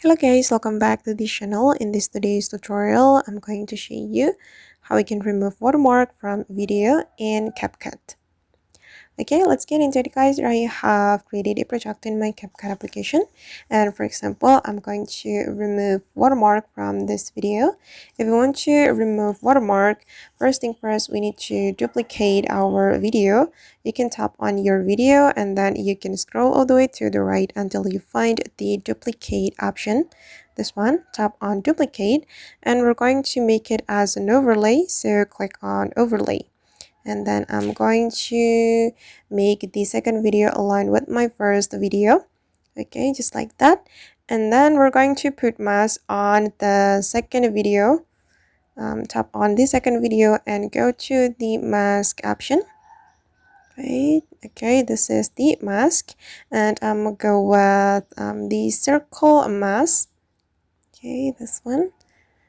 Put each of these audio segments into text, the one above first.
Hello guys, welcome back to this channel. In this today's tutorial, I'm going to show you how we can remove watermark from video in CapCut. Okay, let's get into it guys. I have created a project in my CapCut application, and for example, I'm going to remove watermark from this video. If we want to remove watermark, first thing first, we need to duplicate our video. You can tap on your video and then you can scroll all the way to the right until you find the duplicate option. This one, tap on duplicate, and we're going to make it as an overlay, so click on overlay. And then I'm going to make the second video align with my first video. Okay, just like that. And then we're going to put mask on the second video. Tap on the second video and go to the mask option. Right, okay, this is the mask, and I'm gonna go with the circle mask. Okay, this one.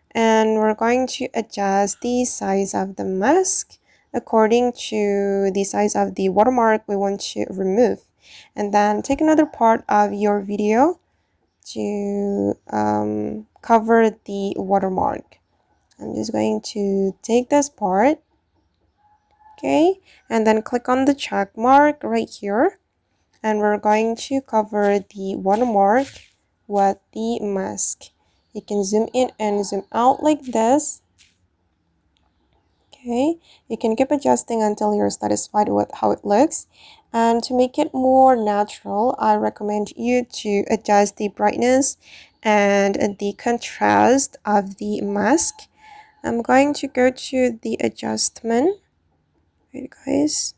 And we're going to adjust the size of the mask according to the size of the watermark we want to remove. And then take another part of your video to cover the watermark. I'm just going to take this part, okay, and then click on the check mark right here, and we're going to cover the watermark with the mask. You can zoom in and zoom out like this. Okay, you can keep adjusting until you're satisfied with how it looks. And to make it more natural, I recommend you to adjust the brightness and the contrast of the mask. I'm going to go to the adjustment. Wait, guys.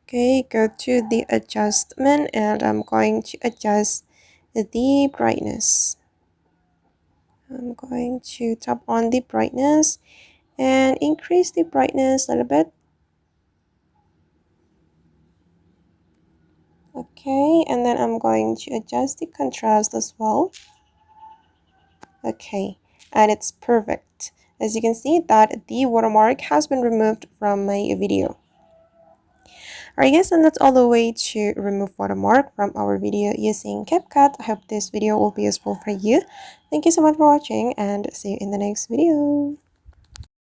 Okay, go to the adjustment and I'm going to adjust the brightness. I'm going to tap on the brightness and increase the brightness a little bit. Okay, and then I'm going to adjust the contrast as well. Okay, and it's perfect. As you can see that the watermark has been removed from my video. Alright guys, and that's all the way to remove watermark from our video using CapCut. I hope this video will be useful for you. Thank you so much for watching and see you in the next video.